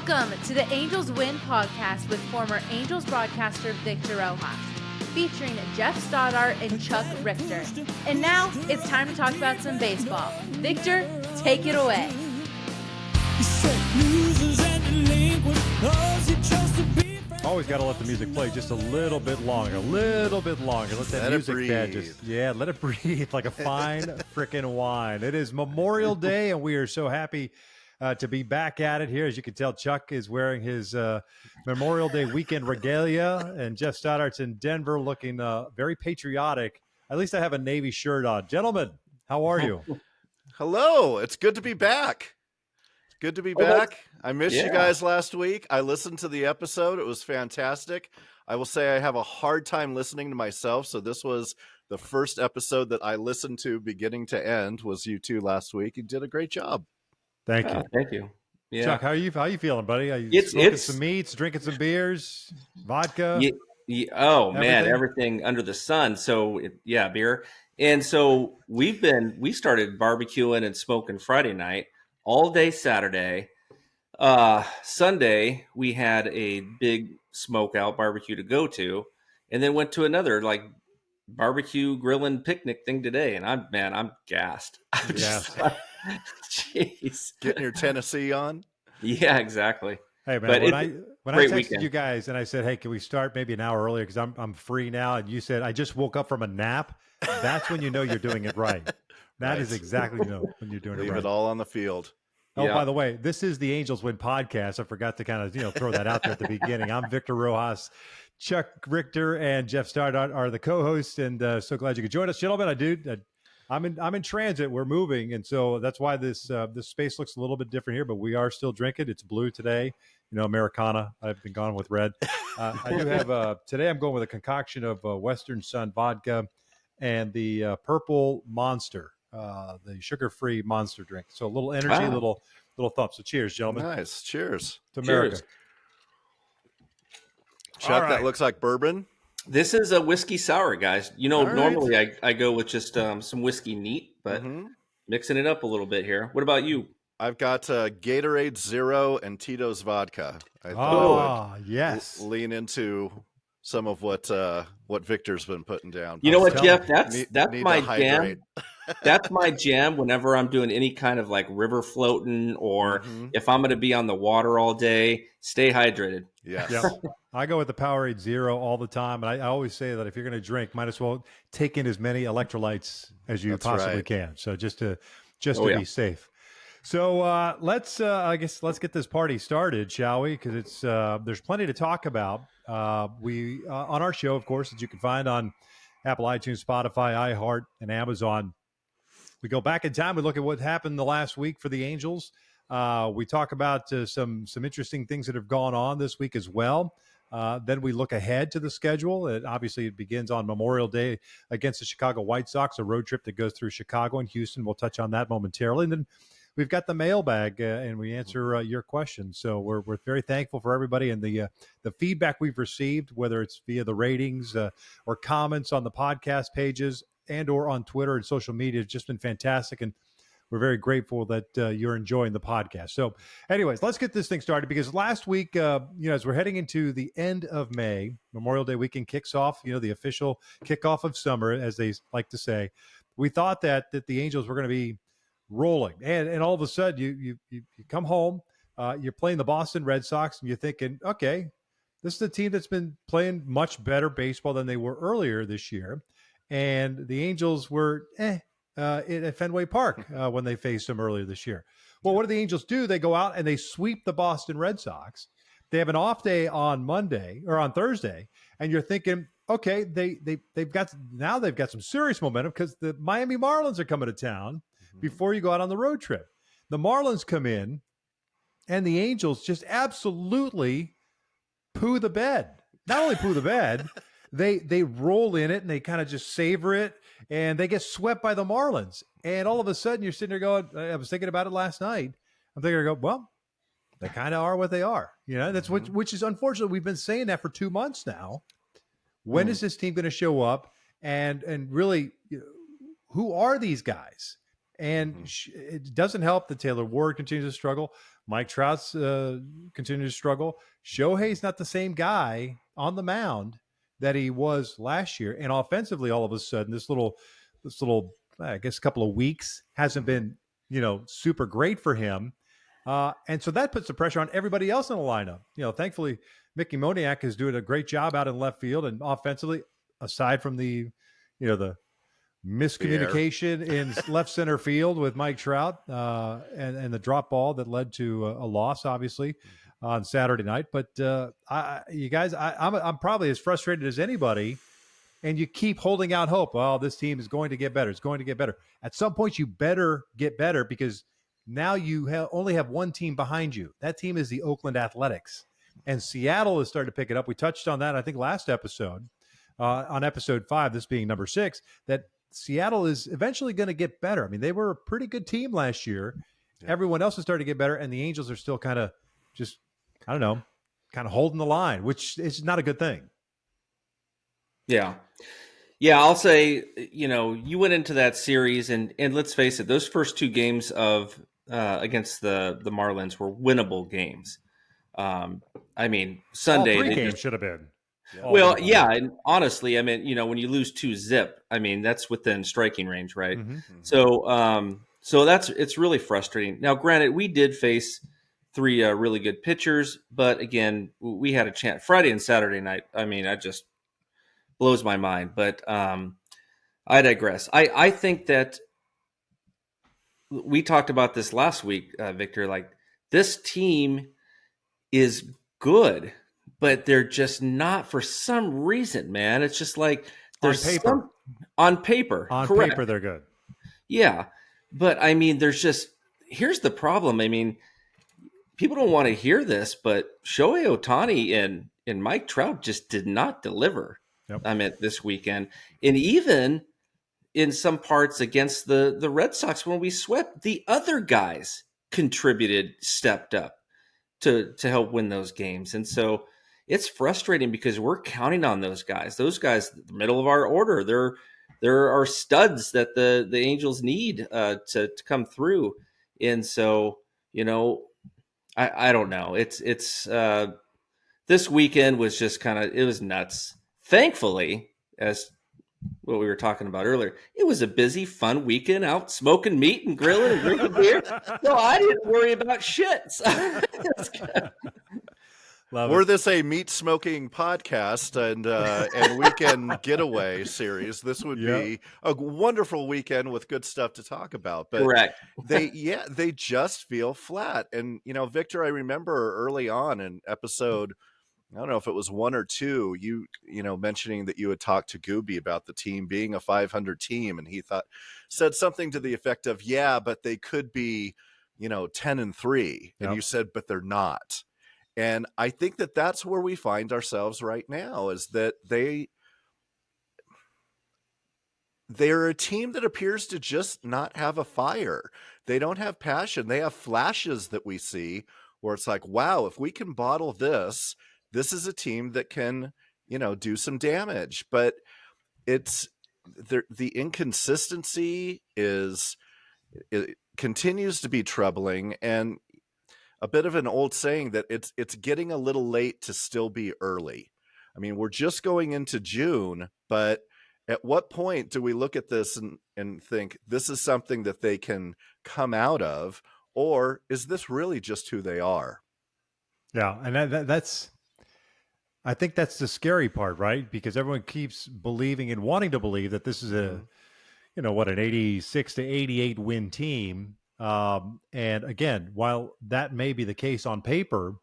Welcome to the Angels Win podcast with former Angels broadcaster Victor Rojas, featuring Geoff Stoddart and Chuck Richter. And now it's time to talk about some baseball. Victor, take it away. Always got to let the music play just a little bit longer. Let that music pad let it breathe like a fine frickin' wine. It is Memorial Day, and we are so happy to be back at it here. As you can tell, Chuck is wearing his Memorial Day weekend regalia, and Geoff Stoddart's in Denver looking very patriotic. At least I have a Navy shirt on. Gentlemen, how are you? Hello. It's good to be back. Good to be back. I missed you guys last week. I listened to the episode. It was fantastic. I will say I have a hard time listening to myself, so this was the first episode that I listened to beginning to end was you two last week. You did a great job. Thank you. Thank you. Yeah. Chuck, how you feeling, buddy? Are you smoking some meats, drinking some beers, vodka? Everything under the sun. So beer. And so we started barbecuing and smoking Friday night, all day Saturday. Sunday we had a big smoke out barbecue to go to, and then went to another barbecue grilling picnic thing today. And I'm gassed. Jeez. Getting your Tennessee on? Yeah, exactly. Hey man, when I texted weekend. you guys and I said, "Hey, can we start maybe an hour earlier because I'm free now?" and you said, "I just woke up from a nap," that's when you know you're doing it right. That is exactly when you're doing it right. Leave it all on the field. Oh, by the way, this is the Angels Win podcast. I forgot to kind of throw that out there at the beginning. I'm Victor Rojas. Chuck Richter and Geoff Stoddart are the co-hosts, and so glad you could join us, gentlemen. I'm in transit. We're moving, and so that's why this space looks a little bit different here. But we are still drinking. It's blue today, Americana. I've been gone with red. I do have today. I'm going with a concoction of Western Sun vodka and the purple Monster, the sugar-free Monster drink. So a little energy, a little thump. So cheers, gentlemen. Nice. Cheers to America. Cheers. Chuck, right. That looks like bourbon. This is a whiskey sour, guys. Normally I go with just some whiskey neat, but mixing it up a little bit here. What about you? I've got Gatorade Zero and Tito's vodka. I thought I would lean into some of what Victor's been putting down. You know what, Geoff? That's need my to hydrate. jam. That's my jam whenever I'm doing any kind of river floating, or if I'm going to be on the water all day. Stay hydrated. Yes. Yep. I go with the Powerade Zero all the time, and I always say that if you're going to drink, might as well take in as many electrolytes as you possibly can. So just to be safe. So let's get this party started, shall we? Because it's there's plenty to talk about. We on our show, of course, that you can find on Apple, iTunes, Spotify, iHeart, and Amazon. We go back in time. We look at what happened the last week for the Angels. We talk about some interesting things that have gone on this week as well. Then we look ahead to the schedule. Obviously, it begins on Memorial Day against the Chicago White Sox, a road trip that goes through Chicago and Houston. We'll touch on that momentarily. And then we've got the mailbag, and we answer your questions. So we're very thankful for everybody and the feedback we've received, whether it's via the ratings or comments on the podcast pages and or on Twitter and social media. It's just been fantastic, and we're very grateful that you're enjoying the podcast. So anyways, let's get this thing started, because last week, as we're heading into the end of May, Memorial Day weekend kicks off, the official kickoff of summer, as they like to say. We thought that the Angels were going to be rolling. And all of a sudden you come home, you're playing the Boston Red Sox, and you're thinking, okay, this is a team that's been playing much better baseball than they were earlier this year. And the Angels were at Fenway Park when they faced them earlier this year. Well, what do the Angels do? They go out and they sweep the Boston Red Sox. They have an off day on Monday or on Thursday, and you're thinking, okay, they've got some serious momentum because the Miami Marlins are coming to town before you go out on the road trip. The Marlins come in, and the Angels just absolutely poo the bed. Not only poo the bed, they roll in it, and they kind of just savor it, and they get swept by the Marlins. And all of a sudden, you're sitting there going, I was thinking about it last night. I'm thinking, well, they kind of are what they are. That's which is unfortunate. We've been saying that for 2 months now. When is this team going to show up? And really, who are these guys? And it doesn't help that Taylor Ward continues to struggle. Mike Trout's continues to struggle. Shohei's not the same guy on the mound that he was last year. And offensively, all of a sudden, this little, I guess, couple of weeks hasn't been, super great for him. And so that puts the pressure on everybody else in the lineup. Thankfully, Mickey Moniak is doing a great job out in left field and offensively, aside from the miscommunication in left center field with Mike Trout and the drop ball that led to a loss, obviously, on Saturday night. But you guys, I'm probably as frustrated as anybody. And you keep holding out hope. Well, this team is going to get better. It's going to get better. At some point, you better get better because now you only have one team behind you. That team is the Oakland Athletics. And Seattle is starting to pick it up. We touched on that, I think, last episode, on episode 5, this being number 6, that Seattle is eventually going to get better. I mean, they were a pretty good team last year. Yeah. Everyone else is starting to get better, and the Angels are still kind of just, I don't know, kind of holding the line, which is not a good thing. Yeah. Yeah, I'll say, you went into that series, and let's face it, those first 2 games of against the Marlins were winnable games. I mean, Sunday all 3 games should have been. Yeah. And honestly, I mean, when you lose 2-0, I mean, that's within striking range, right? Mm-hmm. So it's really frustrating. Now, granted, we did face 3 really good pitchers, but again, we had a chance Friday and Saturday night. I mean, that just blows my mind, but I digress. I think that we talked about this last week, Victor, like this team is good, but they're just not for some reason, man. It's just like there's on paper. On correct. paper, they're good. Yeah. But I mean, here's the problem. I mean, people don't want to hear this, but Shohei Ohtani and Mike Trout just did not deliver. Yep. I mean, this weekend. And even in some parts against the Red Sox when we swept, the other guys contributed, stepped up to help win those games. And so it's frustrating because we're counting on those guys. Those guys, the middle of our order, there are studs that the Angels need to come through. And so, I don't know. It's this weekend was just it was nuts. Thankfully, as what we were talking about earlier, it was a busy, fun weekend out smoking meat and grilling and drinking beer. So I didn't worry about shit. So Were this a meat smoking podcast and weekend getaway series, this would be a wonderful weekend with good stuff to talk about. But correct. they just feel flat. And Victor, I remember early on in episode, I don't know if it was 1 or 2, you mentioning that you had talked to Gooby about the team being a 500 team, and he said something to the effect of, yeah, but they could be 10-3, and you said, but they're not. And I think that that's where we find ourselves right now, is that they're a team that appears to just not have a fire. They don't have passion. They have flashes that we see where it's like, wow, if we can bottle this is a team that can, do some damage. But the inconsistency it continues to be troubling, and a bit of an old saying that it's getting a little late to still be early. I mean, we're just going into June, but at what point do we look at this and think this is something that they can come out of, or is this really just who they are? Yeah, and I think that's the scary part, right? Because everyone keeps believing and wanting to believe that this is an 86 to 88 win team. And again, while that may be the case on paper,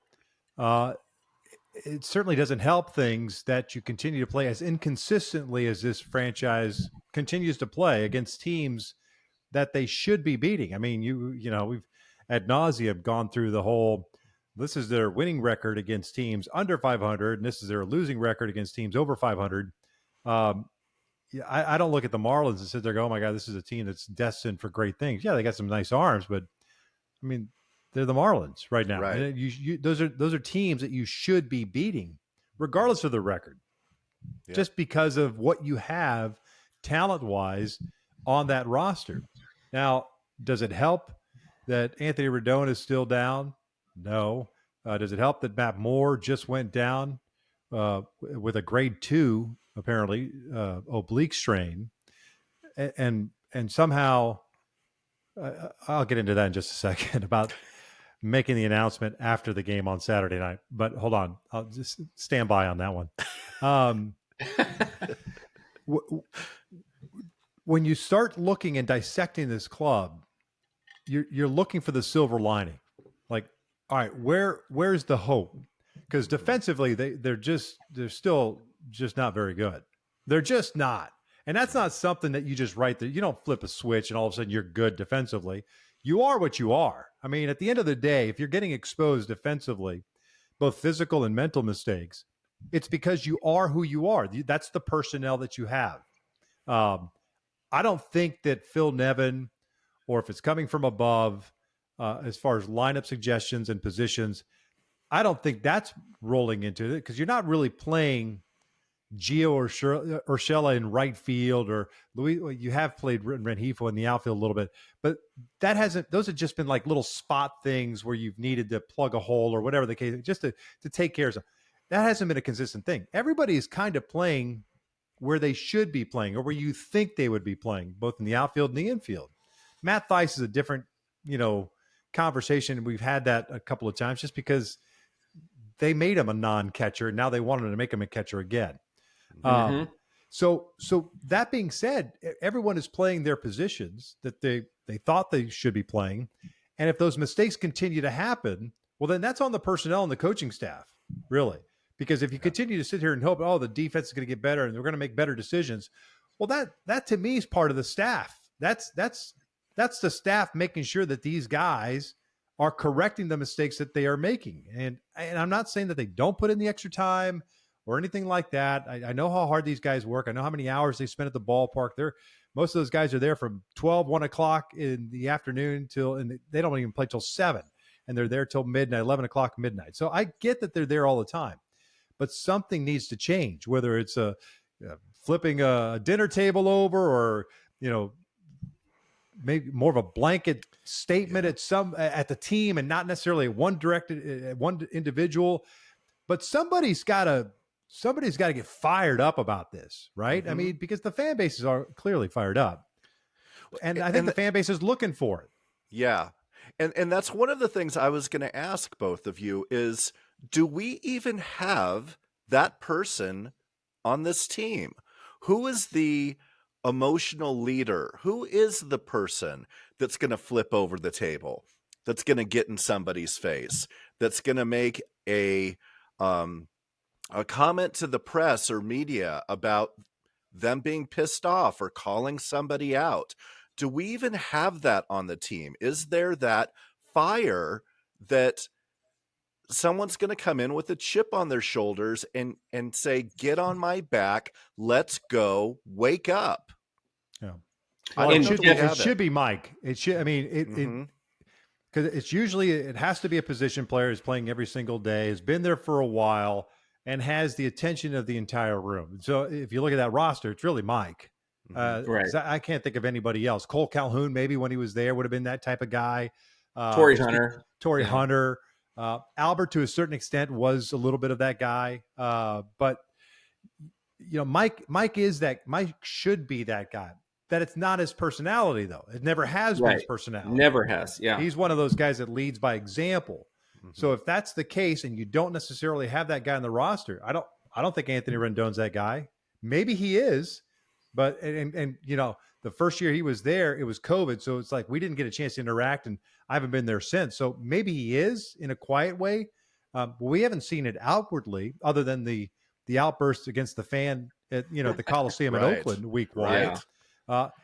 it certainly doesn't help things that you continue to play as inconsistently as this franchise continues to play against teams that they should be beating. I mean, we've ad nauseum gone through the whole, this is their winning record against teams under 500, and this is their losing record against teams over 500. I don't look at the Marlins and sit there and go, oh my God, this is a team that's destined for great things. Yeah, they got some nice arms, but I mean, they're the Marlins right now. Right. And those are teams that you should be beating, regardless of the record, just because of what you have talent-wise on that roster. Now, Does it help that Anthony Rendon is still down? No. Does it help that Matt Moore just went down with a grade 2, apparently, oblique strain? And somehow, I'll get into that in just a second about making the announcement after the game on Saturday night. But hold on, I'll just stand by on that one. When you start looking and dissecting this club, you're looking for the silver lining. Like, all right, where's the hope? Because defensively, they're still just not very good. They're just not. And that's not something that you just write there. You don't flip a switch and all of a sudden you're good defensively. You are what you are. I mean, at the end of the day, if you're getting exposed defensively, both physical and mental mistakes, it's because you are who you are. That's the personnel that you have. I don't think that Phil Nevin, or if it's coming from above, as far as lineup suggestions and positions, I don't think that's rolling into it because you're not really playing Gio or Urshela in right field, or Louis. You have played Rengifo in the outfield a little bit, but those have just been like little spot things where you've needed to plug a hole or whatever the case, just to take care of something. That hasn't been a consistent thing. Everybody is kind of playing where they should be playing or where you think they would be playing, both in the outfield and the infield. Matt Theis is a different, conversation. We've had that a couple of times just because they made him a non-catcher. Now they want him to make him a catcher again. Mm-hmm. So that being said, everyone is playing their positions that they thought they should be playing. And if those mistakes continue to happen, well, then that's on the personnel and the coaching staff, really. Because if you continue to sit here and hope, the defense is going to get better and they're going to make better decisions, well, that to me is part of the staff. That's the staff making sure that these guys are correcting the mistakes that they are making. And I'm not saying that they don't put in the extra time or anything like that. I know how hard these guys work. I know how many hours they spend at the ballpark. Most of those guys are there from 1 o'clock in the afternoon and they don't even play till 7. And they're there till midnight, 11 o'clock midnight. So I get that they're there all the time. But something needs to change, whether it's flipping a dinner table over or, maybe more of a blanket statement at the team and not necessarily one individual. But somebody's got to get fired up about this, right? Mm-hmm. I mean, because the fan bases are clearly fired up. And I think the fan base is looking for it. Yeah. And that's one of the things I was going to ask both of you is, do we even have that person on this team? Who is the emotional leader? Who is the person that's going to flip over the table, that's going to get in somebody's face, that's going to make a comment to the press or media about them being pissed off or calling somebody out? Do we even have that on the team? Is there that fire that someone's going to come in with a chip on their shoulders and say, get on my back, let's go, wake up? Yeah. Well, it should be Mike. It should, because it's usually, it has to be a position player who's playing every single day, has been there for a while, and has the attention of the entire room. So if you look at that roster, it's really Mike. Right. I can't think of anybody else. Cole Calhoun, maybe when he was there, would have been that type of guy. Torrey Hunter. Albert, to a certain extent, was a little bit of that guy. But Mike is that. Mike should be that guy. That it's not his personality, though. It never has been his personality. Never has. Yeah. He's one of those guys that leads by example. Mm-hmm. So if that's the case, and you don't necessarily have that guy on the roster, I don't think Anthony Rendon's that guy. Maybe he is, but and the first year he was there, it was COVID, so it's like we didn't get a chance to interact, and I haven't been there since. So maybe he is in a quiet way. But we haven't seen it outwardly, other than the outbursts against the fan at the Coliseum in Oakland week 1. Right.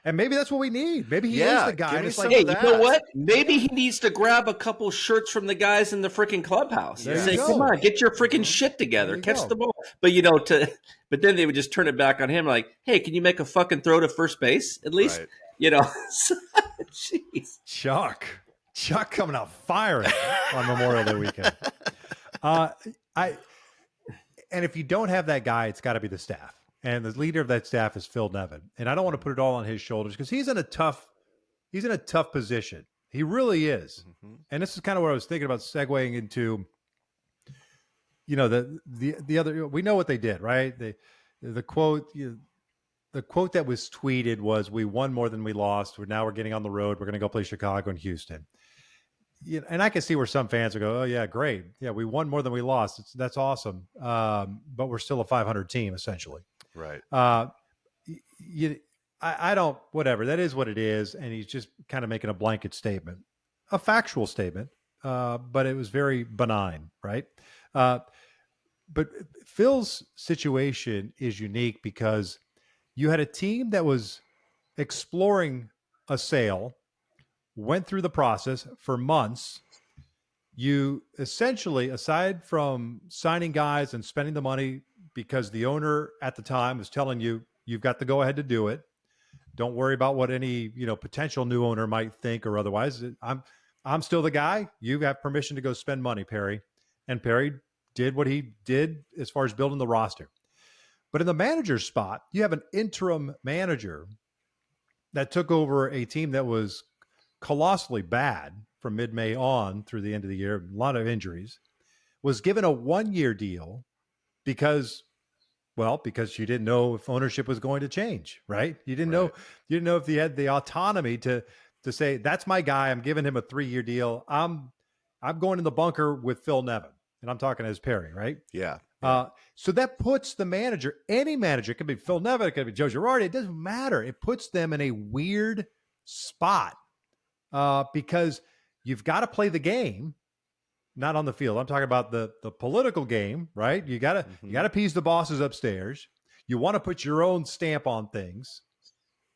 And maybe that's what we need. Maybe he is the guy. It's like, hey, you know what? Maybe he needs to grab a couple shirts from the guys in the freaking clubhouse and say, "Come on, get your freaking shit together, catch the ball." But but then they would just turn it back on him, like, "Hey, can you make a fucking throw to first base at least?" Right. Jeez. Chuck coming out firing on Memorial Day weekend. And if you don't have that guy, it's got to be the staff. And the leader of that staff is Phil Nevin. And I don't want to put it all on his shoulders because he's in a tough he's in a tough position. He really is. Mm-hmm. And this is kind of what I was thinking about segueing into, the other, we know what they did, right? The quote, the quote that was tweeted was, "We won more than we lost. We're getting on the road. We're going to go play Chicago and Houston." And I can see where some fans will go, "Oh yeah, great. Yeah, we won more than we lost. That's awesome." But we're still a 500 team essentially. Right. I don't, whatever. That is what it is. And he's just kind of making a blanket statement, a factual statement, but it was very benign, right? But Phil's situation is unique because you had a team that was exploring a sale, went through the process for months. You essentially, aside from signing guys and spending the money because the owner at the time was telling you, you've got to go ahead to do it. Don't worry about what any, potential new owner might think or otherwise. I'm still the guy. You have permission to go spend money, Perry. And Perry did what he did as far as building the roster. But in the manager's spot, you have an interim manager that took over a team that was colossally bad from mid-May on through the end of the year, a lot of injuries, was given a 1-year deal because you didn't know if ownership was going to change, right? You didn't know if he had the autonomy to say, that's my guy. I'm giving him a 3-year deal. I'm going in the bunker with Phil Nevin. And I'm talking as Perry, right? Yeah. So that puts the manager, any manager, it could be Phil Nevin, it could be Joe Girardi, it doesn't matter. It puts them in a weird spot because you've got to play the game, not on the field. I'm talking about the political game, right? You got to appease the bosses upstairs. You want to put your own stamp on things.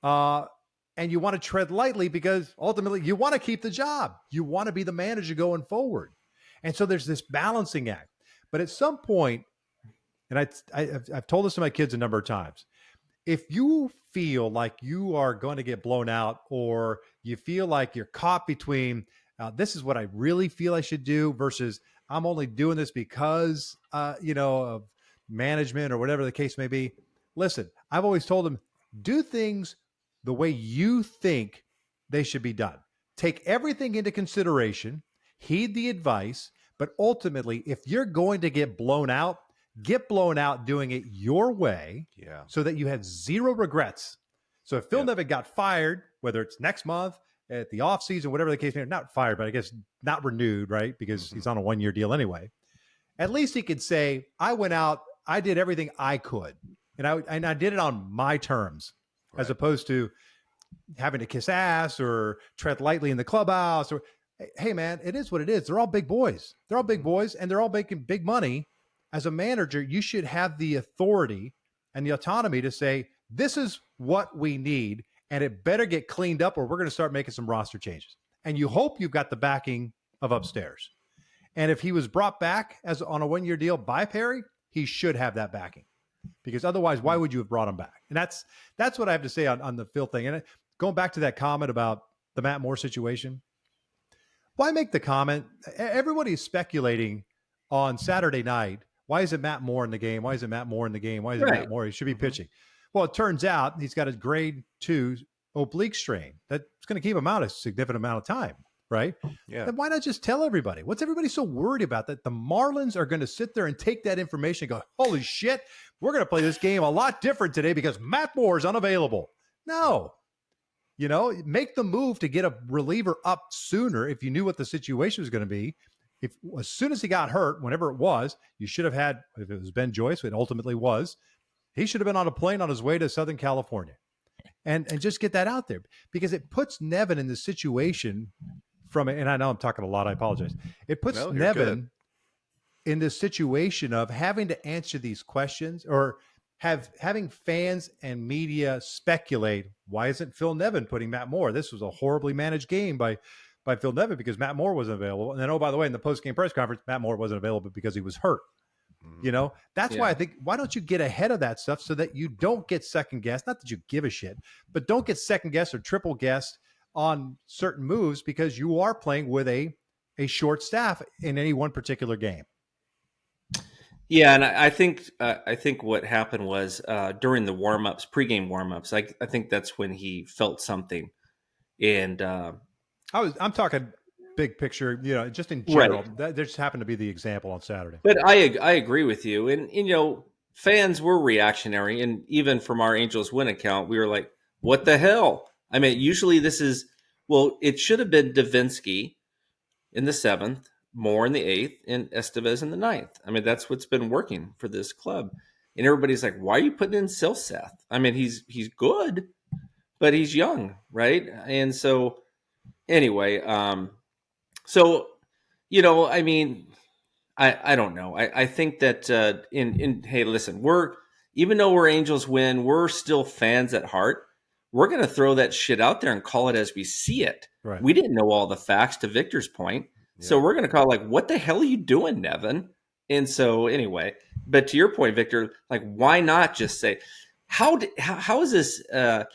And you want to tread lightly because ultimately you want to keep the job. You want to be the manager going forward. And so there's this balancing act. But at some point, and I've told this to my kids a number of times, if you feel like you are going to get blown out or you feel like you're caught between this is what I really feel I should do versus I'm only doing this because, of management or whatever the case may be. Listen, I've always told them, do things the way you think they should be done. Take everything into consideration, heed the advice, but ultimately, if you're going to get blown out doing it your way so that you have zero regrets. So if Phil Nevin got fired, whether it's next month, at the offseason, whatever the case may be, not fired, but I guess not renewed, right? Because he's on a 1-year deal anyway. At least he could say, I went out, I did everything I could, and I did it on my terms, as opposed to having to kiss ass or tread lightly in the clubhouse or, hey man, it is what it is. They're all big boys. And they're all making big money. As a manager, you should have the authority and the autonomy to say, this is what we need, and it better get cleaned up or we're going to start making some roster changes. And you hope you've got the backing of upstairs. And if he was brought back as on a 1-year deal by Perry, he should have that backing. Because otherwise, why would you have brought him back? And that's what I have to say on the Phil thing. And going back to that comment about the Matt Moore situation, why make the comment? Everybody's speculating on Saturday night. Why isn't Matt Moore in the game? Why isn't Matt Moore in the game? Why isn't Matt Moore? He should be pitching. Well, it turns out he's got a grade 2 oblique strain. That's going to keep him out a significant amount of time, right? Yeah. Then why not just tell everybody? What's everybody so worried about that the Marlins are going to sit there and take that information and go, holy shit, we're going to play this game a lot different today because Matt Moore is unavailable. No. Make the move to get a reliever up sooner if you knew what the situation was going to be. If as soon as he got hurt, whenever it was, you should have had, if it was Ben Joyce, it ultimately was, he should have been on a plane on his way to Southern California and just get that out there because it puts Nevin in the situation and I know I'm talking a lot, I apologize. It puts Nevin in this situation of having to answer these questions or having fans and media speculate, why isn't Phil Nevin putting Matt Moore? This was a horribly managed game by Phil Nevin because Matt Moore wasn't available. And then, oh, by the way, in the post-game press conference, Matt Moore wasn't available because he was hurt. That's why I think, why don't you get ahead of that stuff so that you don't get second guessed? Not that you give a shit, but don't get second guessed or triple guessed on certain moves because you are playing with a short staff in any one particular game. Yeah, and I think what happened was during the warm-ups, pregame warm-ups, I think that's when he felt something. And I'm talking big picture, just in general. Right. That there just happened to be the example on Saturday. But I agree with you. And fans were reactionary. And even from our Angels Win account, we were like, what the hell? I mean, usually it should have been Davinsky in the 7th, Moore in the 8th, and Estevez in the 9th. I mean, that's what's been working for this club. And everybody's like, why are you putting in Silseth? I mean, he's good, but he's young, right? And so anyway, I mean, I don't know. I think that hey, listen, even though we're Angels Win, we're still fans at heart. We're going to throw that shit out there and call it as we see it. Right. We didn't know all the facts, to Victor's point. Yeah. So we're going to call it like, what the hell are you doing, Nevin? And so anyway, but to your point, Victor, like, why not just say, how is this an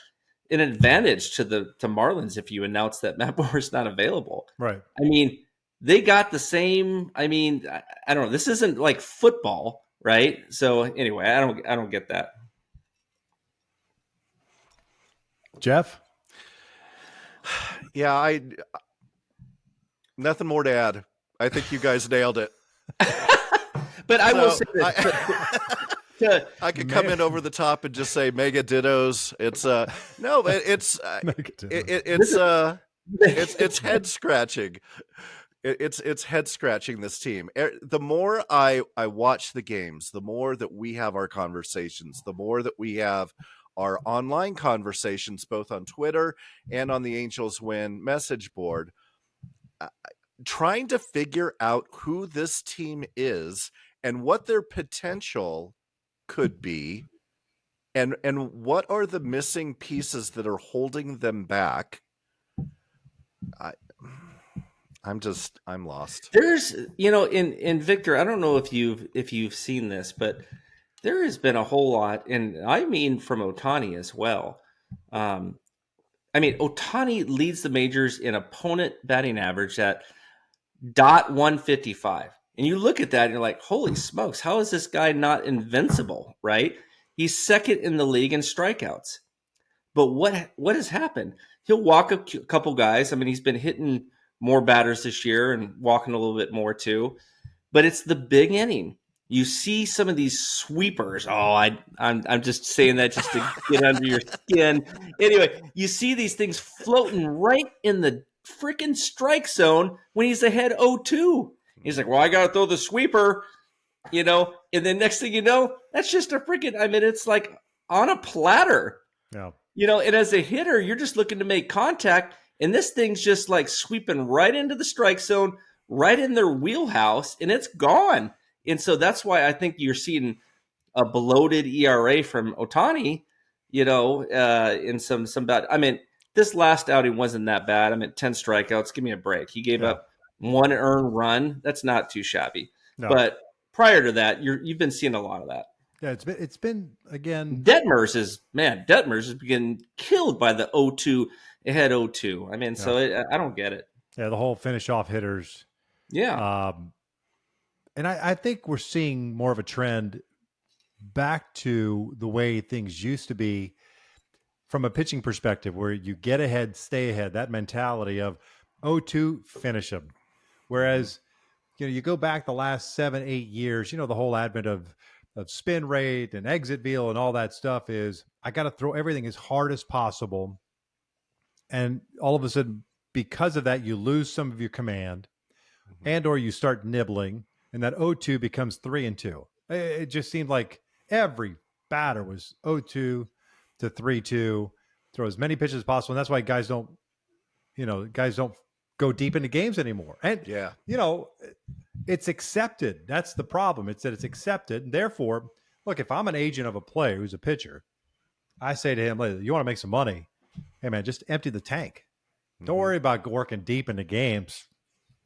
advantage to Marlins if you announce that Matt Moore's not available? Right. I mean, they got the same. I mean, I don't know. This isn't like football, right? So anyway, I don't get that. Jeff? Yeah, nothing more to add. I think you guys nailed it. But I will say this. I could come in over the top and just say mega dittos. It's no, but it's head scratching. It's head scratching, this team. The more I watch the games, the more that we have our conversations, the more that we have our online conversations, both on Twitter and on the Angels Win message board, trying to figure out who this team is and what their potential could be, and what are the missing pieces that are holding them back. I'm lost. There's, in Victor, I don't know if you've seen this, but there has been a whole lot, and I mean from Ohtani as well. I mean, Ohtani leads the majors in opponent batting average at .155. And you look at that and you're like, holy smokes, how is this guy not invincible, right? He's second in the league in strikeouts. But what has happened? He'll walk a couple guys. I mean, he's been hitting more batters this year and walking a little bit more too. But it's the big inning. You see some of these sweepers. Oh, I'm just saying that just to get under your skin. Anyway, you see these things floating right in the freaking strike zone when he's ahead 0-2. He's like, well, I got to throw the sweeper, and then next thing you know, that's just a freaking, I mean, it's like on a platter. Yeah. And as a hitter, you're just looking to make contact, and this thing's just like sweeping right into the strike zone, right in their wheelhouse, and it's gone. And so that's why I think you're seeing a bloated ERA from Ohtani, in some bad. I mean, this last outing wasn't that bad. I mean, 10 strikeouts. Give me a break. He gave up one earned run. That's not too shabby. No. But prior to that, you've been seeing a lot of that. Yeah, it's been again. Detmers is getting killed by the 0-2 ahead 0-2. I mean, so I don't get it. Yeah, the whole finish off hitters. Yeah. And I think we're seeing more of a trend back to the way things used to be from a pitching perspective, where you get ahead, stay ahead, that mentality of 0-2, finish them. Whereas, you go back the last 7-8 years, the whole advent of spin rate and exit velo and all that stuff is, I got to throw everything as hard as possible. And all of a sudden, because of that, you lose some of your command and or you start nibbling, and that 0-2 becomes 3-2. It just seemed like every batter was 0-2 to 3-2, throw as many pitches as possible. And that's why guys don't go deep into games anymore. And, it's accepted. That's the problem. It's that it's accepted. And therefore, look, if I'm an agent of a player who's a pitcher, I say to him, you want to make some money? Hey, man, just empty the tank. Don't worry about working deep into games.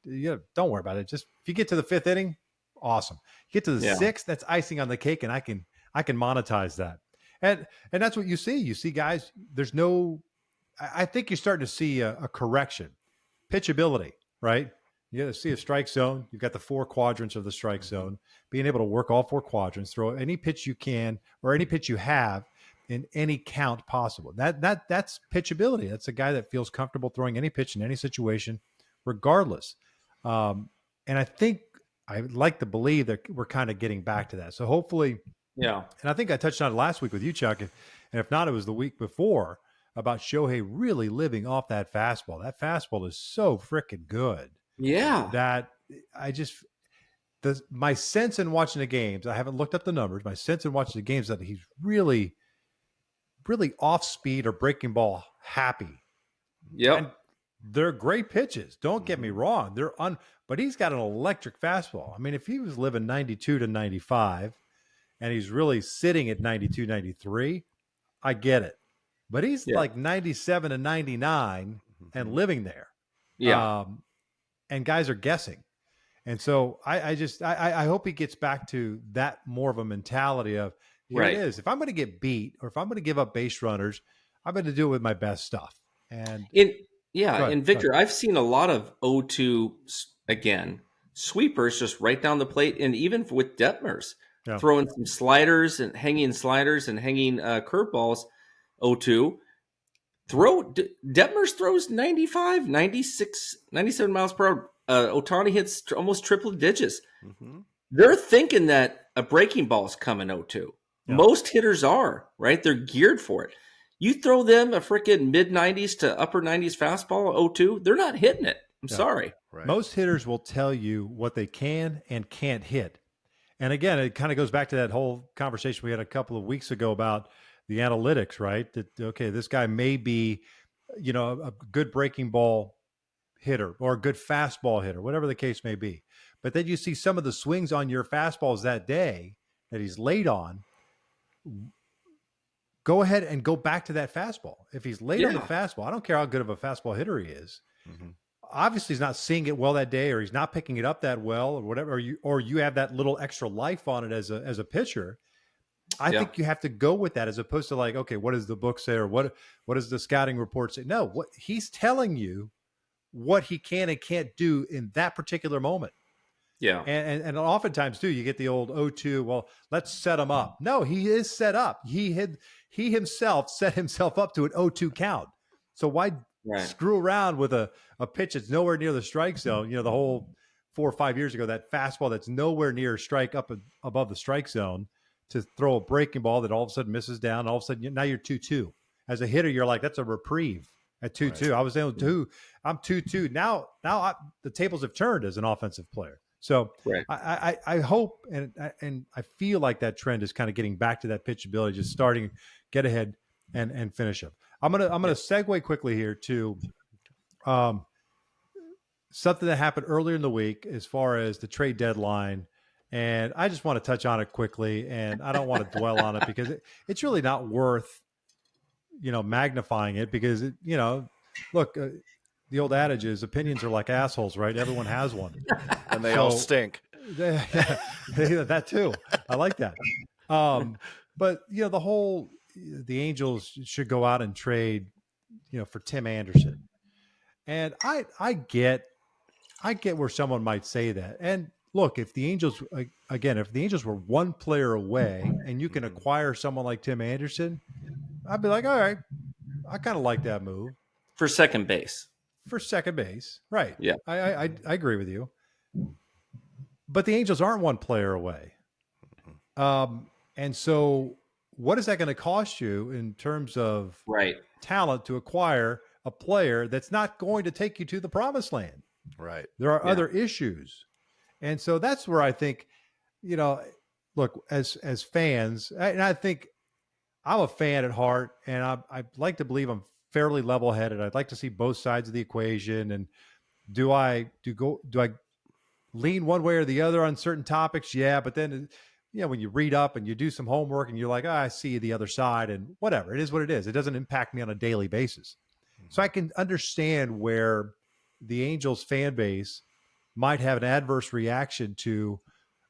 Don't worry about it. Just if you get to the 5th inning, awesome. You get to the 6th, that's icing on the cake, and I can monetize that. And that's what you see. You see guys, I think you're starting to see a correction. Pitchability, right? You see a strike zone. You've got the 4 quadrants of the strike zone. Being able to work all 4 quadrants, throw any pitch you can or any pitch you have, in any count possible. That's pitchability. That's a guy that feels comfortable throwing any pitch in any situation, regardless. And I think I would like to believe that we're kind of getting back to that. So hopefully, yeah. And I think I touched on it last week with you, Chuck, and if not, it was the week before, about Shohei really living off that fastball. That fastball is so freaking good. Yeah. That my sense in watching the games, I haven't looked up the numbers. My sense in watching the games that he's really, really off speed or breaking ball happy. Yeah. And they're great pitches. Don't get me wrong. But he's got an electric fastball. I mean, if he was living 92 to 95 and he's really sitting at 92, 93, I get it. But he's like 97 to 99 and living there. Yeah. And guys are guessing. And so I hope he gets back to that more of a mentality of, here it is. If I'm going to get beat or if I'm going to give up base runners, I'm going to do it with my best stuff. And Victor, I've seen a lot of 0-2, again, sweepers just right down the plate. And even with Detmers, throwing some sliders and hanging curveballs, 0-2. Detmers throws 95, 96, 97 miles per hour. Ohtani hits almost triple digits. Mm-hmm. They're thinking that a breaking ball is coming 0-2. Yeah. Most hitters are, right? They're geared for it. You throw them a freaking mid-90s to upper 90s fastball 0-2, they're not hitting it. I'm sorry. Right. Most hitters will tell you what they can and can't hit. And again, it kind of goes back to that whole conversation we had a couple of weeks ago about the analytics, right? That, okay, this guy may be, a good breaking ball hitter or a good fastball hitter, whatever the case may be. But then you see some of the swings on your fastballs that day that he's late on. Go ahead and go back to that fastball. If he's late on the fastball, I don't care how good of a fastball hitter he is. Mm-hmm. Obviously, he's not seeing it well that day, or he's not picking it up that well, or whatever. Or you have that little extra life on it as a pitcher. I think you have to go with that, as opposed to like, okay, what does the book say, or what does the scouting report say? No, what he's telling you, what he can and can't do in that particular moment. Yeah. And oftentimes too, you get the old 0-2, well, let's set him up. No, he is set up. He himself set himself up to an 0-2 count. So why screw around with a pitch that's nowhere near the strike zone? The whole 4 or 5 years ago, that fastball that's nowhere near strike up above the strike zone, to throw a breaking ball that all of a sudden misses down. And all of a sudden, now you're 2-2. As a hitter, you're like, that's a reprieve at 2-2. Right. I was down 2. I'm 2-2. Now the tables have turned as an offensive player. So I hope and I feel like that trend is kind of getting back to that pitchability, just starting, get ahead and finish up. I'm gonna segue quickly here to something that happened earlier in the week as far as the trade deadline. And I just want to touch on it quickly, and I don't want to dwell on it because it's really not worth, magnifying it, because look, the old adage is opinions are like assholes, right? Everyone has one. And they all stink. That too. I like that. But the Angels should go out and trade, for Tim Anderson. And I get where someone might say that. And look, if the Angels were one player away and you can acquire someone like Tim Anderson, I'd be like, all right, I kind of like that move. For second base. Right. Yeah. I agree with you. But the Angels aren't one player away. And so what is that going to cost you in terms of talent to acquire a player that's not going to take you to the promised land? Right. There are other issues. And so that's where I think, look, as fans, and I think I'm a fan at heart, and I like to believe I'm fairly level-headed. I'd like to see both sides of the equation. And do I lean one way or the other on certain topics? Yeah, but then when you read up and you do some homework and you're like, I see the other side, and whatever, it is what it is. It doesn't impact me on a daily basis. So I can understand where the Angels fan base might have an adverse reaction to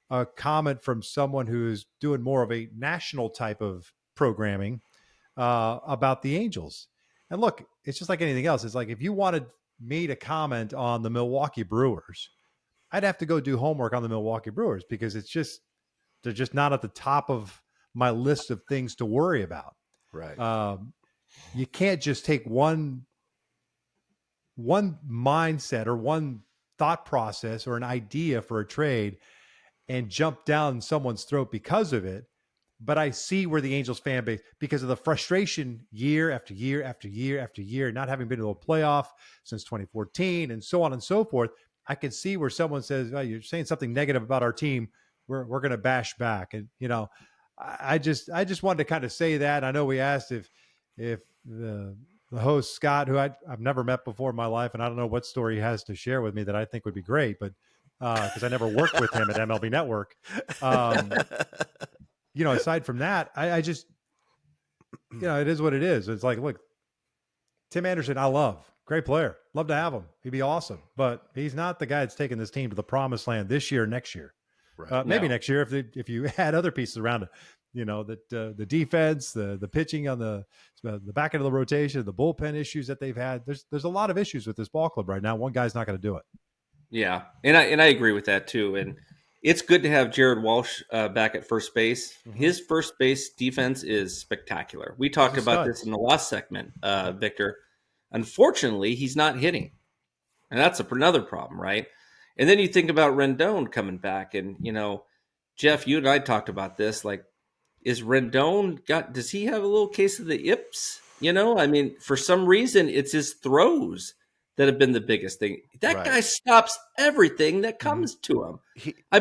a comment from someone who's doing more of a national type of programming about the Angels. And look, it's just like anything else. It's like, if you wanted me to comment on the Milwaukee Brewers, I'd have to go do homework on the Milwaukee Brewers, because they're just not at the top of my list of things to worry about. Right. You can't just take one mindset or one thought process or an idea for a trade and jump down someone's throat because of it. But I see where the Angels fan base, because of the frustration year after year after year after year, not having been to a playoff since 2014 and so on and so forth, I can see where someone says, oh, you're saying something negative about our team. We're going to bash back. And, I just wanted to kind of say that. I know we asked if the host, Scott, who I've never met before in my life, and I don't know what story he has to share with me that I think would be great, but because I never worked with him at MLB Network. Aside from that, I just, it is what it is. It's like, look, Tim Anderson, I love. Great player. Love to have him. He'd be awesome. But he's not the guy that's taking this team to the promised land this year, next year. Right. Maybe next year if you add other pieces around it. The defense, the pitching on the back end of the rotation, the bullpen issues that they've had. There's a lot of issues with this ball club right now. One guy's not going to do it. Yeah, and I agree with that too. And it's good to have Jared Walsh back at first base. Mm-hmm. His first base defense is spectacular. We talked about this in the last segment, Victor. Unfortunately, he's not hitting, and that's another problem, right? And then you think about Rendon coming back, and Jeff, you and I talked about this. Like, is Rendon does he have a little case of the yips? For some reason, it's his throws that have been the biggest thing. That guy stops everything that comes to him.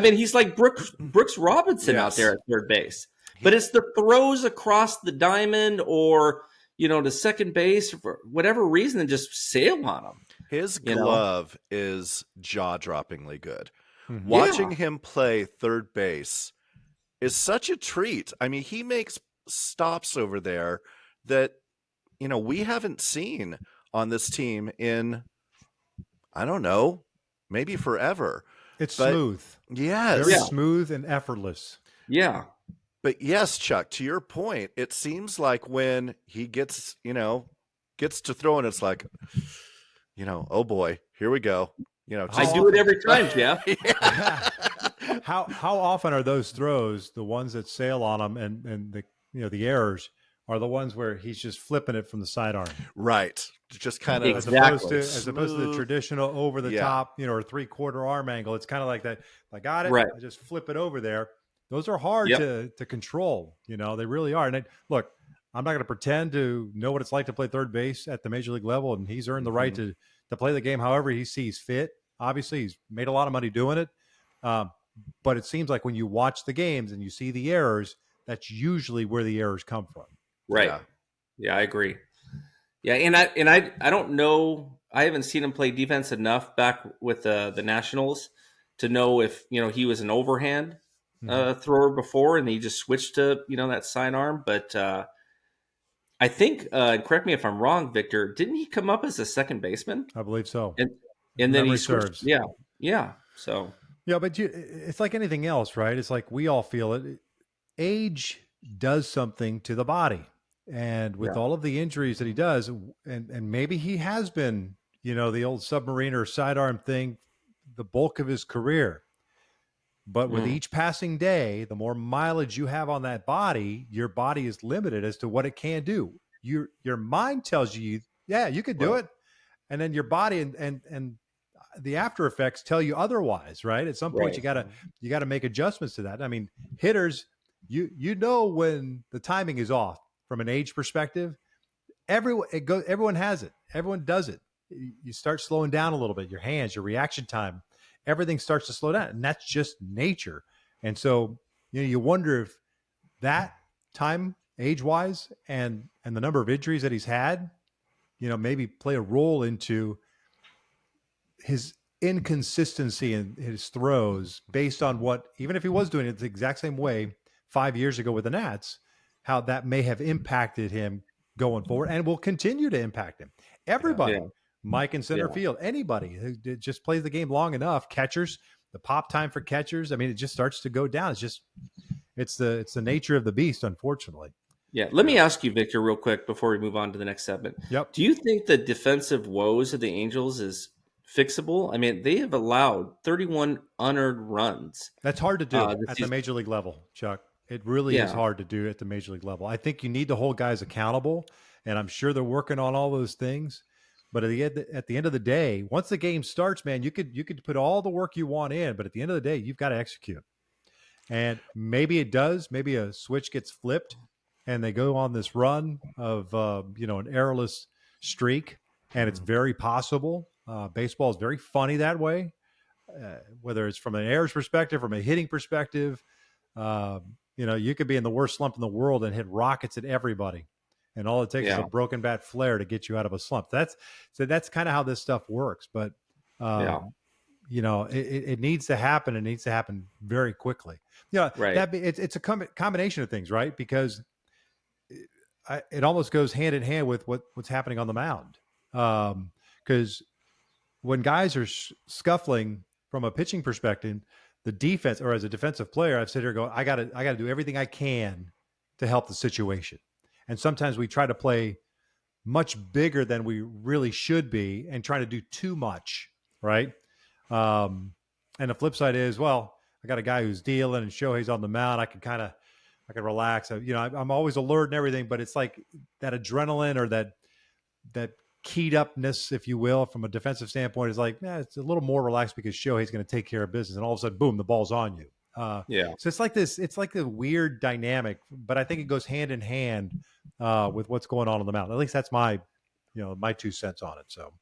He's like Brooks Robinson out there at third base. But it's the throws across the diamond or, to second base for whatever reason and just sail on him. His glove is jaw-droppingly good. Mm-hmm. Watching him play third base is such a treat. He makes stops over there that, we haven't seen on this team in, I don't know, maybe forever. It's smooth. Yes. Very smooth and effortless. Yeah. But yes, Chuck, to your point, it seems like when he gets to throwing, it's like, oh boy, here we go. I do it every time, Jeff. How often are those throws the ones that sail on them and the errors are the ones where he's just flipping it from the sidearm? Right. Just kind of as opposed to the traditional over the top, or 3/4 arm angle. It's kind of like that. I got it. Right. I just flip it over there. Those are hard to control. They really are. And look, I'm not going to pretend to know what it's like to play third base at the major league level. And he's earned the right to play the game however he sees fit. Obviously, he's made a lot of money doing it. But it seems like when you watch the games and you see the errors, that's usually where the errors come from. Right. Yeah, I agree. Yeah, and I don't know. I haven't seen him play defense enough back with the Nationals to know if he was an overhand thrower before, and he just switched to that sidearm. But I think, correct me if I'm wrong, Victor. Didn't he come up as a second baseman? I believe so. And then he switched. Yeah. So but it's like anything else, right? It's like we all feel it. Age does something to the body. And with all of the injuries that he does, and maybe he has been, the old submarine or sidearm thing, the bulk of his career. But with each passing day, the more mileage you have on that body, your body is limited as to what it can do. Your mind tells you, you could do it. And then your body and the after effects tell you otherwise, right? At some point, you gotta make adjustments to that. Hitters, when the timing is off. From an age perspective, everyone has it. Everyone does it. You start slowing down a little bit. Your hands, your reaction time, everything starts to slow down, and that's just nature. And so, you wonder if that time, age-wise, and the number of injuries that he's had, maybe play a role into his inconsistency in his throws based on what, even if he was doing it the exact same way 5 years ago with the Nats, how that may have impacted him going forward and will continue to impact him. Everybody, Mike in center field, anybody who just plays the game long enough, catchers, the pop time for catchers, it just starts to go down. It's the nature of the beast, unfortunately. Yeah. Let me ask you, Victor, real quick before we move on to the next segment. Yep. Do you think the defensive woes of the Angels is fixable? They have allowed 31 unearned runs. That's hard to do at the major league level, Chuck. It really is hard to do at the major league level. I think you need to hold guys accountable, and I'm sure they're working on all those things. But at the end of the day, once the game starts, man, you could put all the work you want in, but at the end of the day, you've got to execute. And maybe it does. Maybe a switch gets flipped, and they go on this run of an errorless streak, and it's very possible. Baseball is very funny that way, whether it's from an errors perspective, from a hitting perspective. You could be in the worst slump in the world and hit rockets at everybody. And all it takes is a broken bat flare to get you out of a slump. That's kind of how this stuff works. But, it needs to happen. It needs to happen very quickly. It's a combination of things, right? Because it almost goes hand in hand with what's happening on the mound. Because when guys are scuffling from a pitching perspective, the defense, or as a defensive player, I've sit here going, I got to do everything I can to help the situation. And sometimes we try to play much bigger than we really should be and try to do too much, right? And the flip side is, well, I got a guy who's dealing and Shohei's on the mound. I can relax. I'm always alert and everything, but it's like that adrenaline or that keyed upness, if you will, from a defensive standpoint is like, it's a little more relaxed because Shohei's going to take care of business. And all of a sudden, boom, the ball's on you. So it's like this. It's like the weird dynamic, but I think it goes hand in hand with what's going on the mound. At least that's my 2 cents on it. So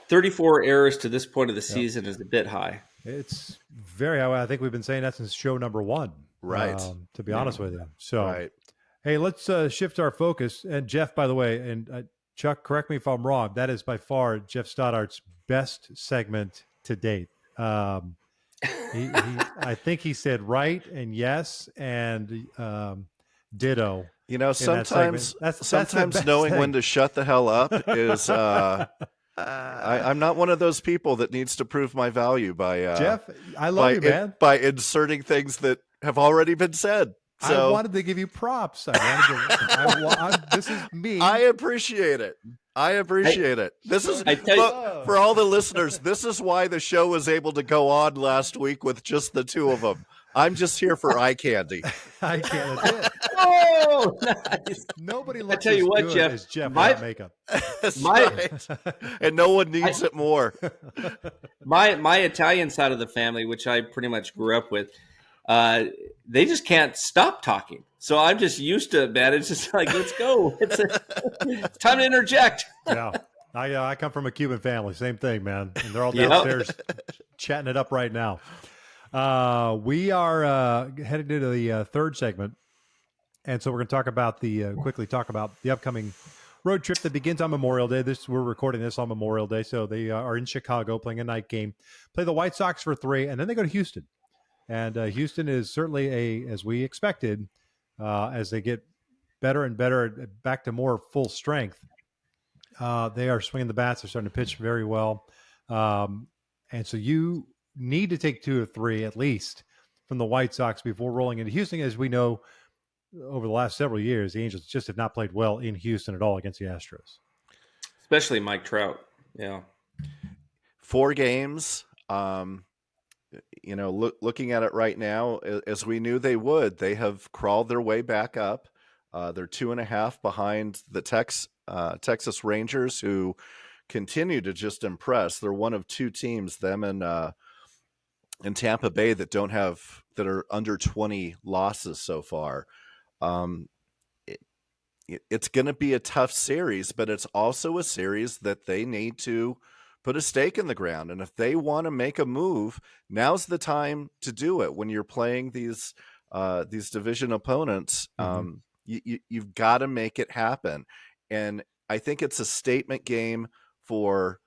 34 errors to this point of the season is a bit high. It's very high. I think we've been saying that since show number 1. Right. To be honest with you. So, Hey, let's shift our focus. And Geoff, by the way, and Chuck, correct me if I'm wrong, that is by far Geoff Stoddart's best segment to date. I think he said right and yes and ditto. Sometimes knowing when to shut the hell up is I'm not one of those people that needs to prove my value by Geoff, I love you, man. By inserting things that have already been said. So, I wanted to give you props. This is me. I appreciate it. This is for all the listeners. This is why the show was able to go on last week with just the 2 of them. I'm just here for eye candy. Eye candy. Oh, nice. Nobody looks as good Geoff, as Geoff without makeup. Right. And no one needs it more. My Italian side of the family, which I pretty much grew up with, they just can't stop talking. So I'm just used to it, man. It's just like, let's go. It's time to interject. Yeah. I come from a Cuban family. Same thing, man. And they're all downstairs chatting it up right now. We are headed into the third segment. And so we're going to talk about quickly talk about the upcoming road trip that begins on Memorial Day. We're recording this on Memorial Day. So they are in Chicago playing a night game, play the White Sox for 3, and then they go to Houston. And Houston is certainly as we expected, as they get better and better, back to more full strength. They are swinging the bats. They're starting to pitch very well. And so you need to take 2 or 3 at least from the White Sox before rolling into Houston. As we know, over the last several years, the Angels just have not played well in Houston at all against the Astros. Especially Mike Trout. Yeah. 4 games. Looking at it right now, as we knew they would, they have crawled their way back up. They're 2.5 behind the Texas Rangers, who continue to just impress. They're one of 2 teams, them and Tampa Bay, that are under 20 losses so far. It's going to be a tough series, but it's also a series that they need to put a stake in the ground. And if they want to make a move, now's the time to do it. When you're playing these division opponents, you've got to make it happen. And I think it's a statement game for